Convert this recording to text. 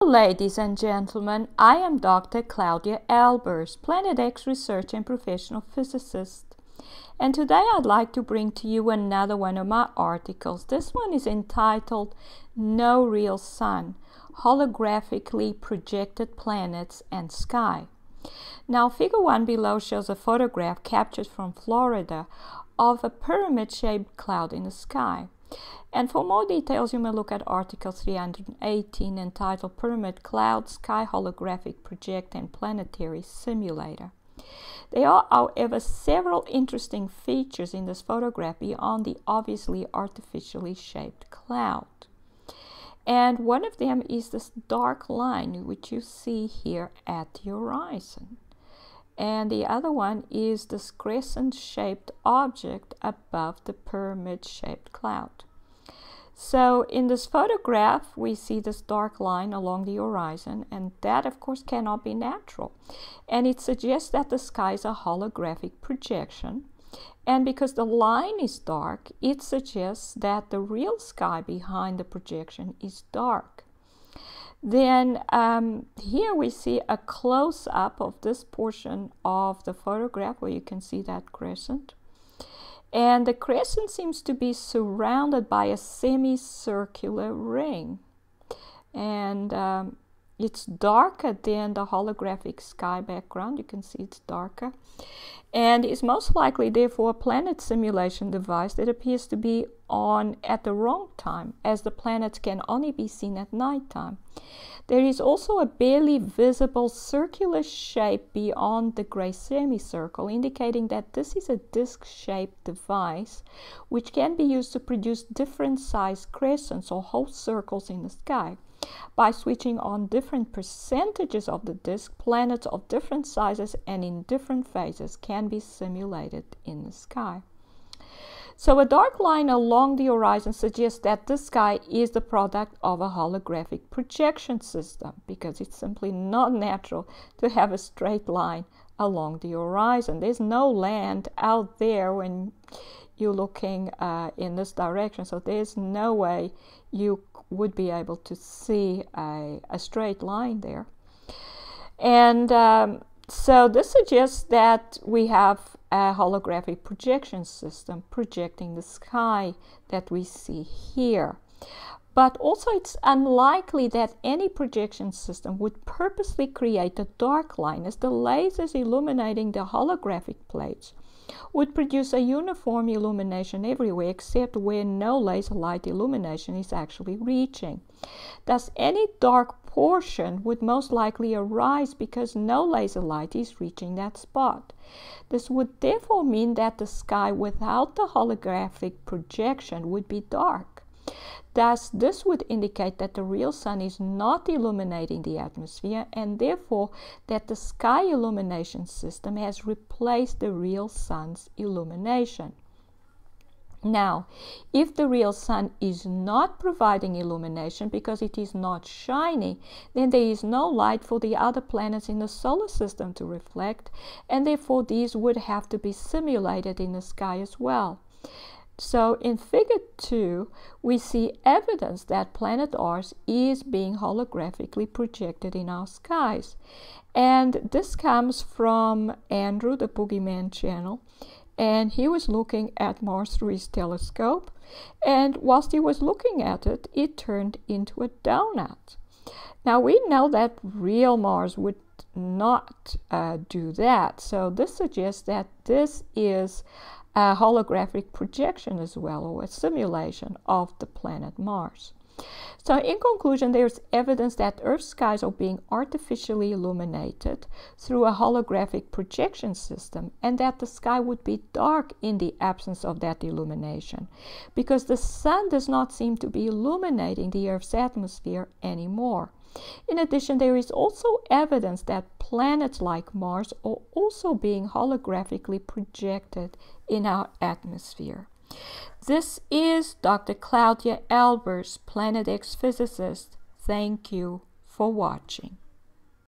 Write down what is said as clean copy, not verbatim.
Ladies and gentlemen, I am Dr. Claudia Albers, Planet X researcher and professional physicist. And today I'd like to bring to you another one of my articles. This one is entitled No Real Sun, Holographically Projected Planets and Sky. Now, figure 1 below shows a photograph captured from Florida of a pyramid-shaped cloud in the sky. And for more details, you may look at Article 318 entitled Pyramid Cloud Sky Holographic Project and Planetary Simulator. There are, however, several interesting features in this photograph beyond the obviously artificially shaped cloud. And one of them is this dark line which you see here at the horizon. And the other one is this crescent-shaped object above the pyramid-shaped cloud. So in this photograph, we see this dark line along the horizon, and that, of course, cannot be natural. And it suggests that the sky is a holographic projection. And because the line is dark, it suggests that the real sky behind the projection is dark. Then here we see a close-up of this portion of the photograph where you can see that crescent. And the crescent seems to be surrounded by a semicircular ring. And it's darker than the holographic sky background. You can see it's darker. And it's most likely, therefore, a planet simulation device that appears to be on at the wrong time, as the planets can only be seen at nighttime. There is also a barely visible circular shape beyond the gray semicircle, indicating that this is a disc-shaped device which can be used to produce different sized crescents or whole circles in the sky. By switching on different percentages of the disk, planets of different sizes and in different phases can be simulated in the sky. So a dark line along the horizon suggests that the sky is the product of a holographic projection system, because it's simply not natural to have a straight line along the horizon. There's no land out there when you're looking in this direction, so there's no way you would be able to see a straight line there. And so this suggests that we have a holographic projection system projecting the sky that we see here. But also it's unlikely that any projection system would purposely create a dark line, as the lasers illuminating the holographic plates would produce a uniform illumination everywhere except where no laser light illumination is actually reaching. Thus, any dark portion would most likely arise because no laser light is reaching that spot. This would therefore mean that the sky without the holographic projection would be dark. Thus, this would indicate that the real sun is not illuminating the atmosphere, and therefore that the sky illumination system has replaced the real sun's illumination. Now, if the real sun is not providing illumination because it is not shining, then there is no light for the other planets in the solar system to reflect, and therefore these would have to be simulated in the sky as well. So in figure 2, we see evidence that planet Earth is being holographically projected in our skies. And this comes from Andrew, the Boogeyman channel. And he was looking at Mars through his telescope. And whilst he was looking at it, it turned into a donut. Now we know that real Mars would not do that. So this suggests that this is a holographic projection as well, or a simulation of the planet Mars. So in conclusion, there's evidence that Earth's skies are being artificially illuminated through a holographic projection system, and that the sky would be dark in the absence of that illumination, because the sun does not seem to be illuminating the Earth's atmosphere anymore. In addition, there is also evidence that planets like Mars are also being holographically projected in our atmosphere. This is Dr. Claudia Albers, Planet X physicist. Thank you for watching.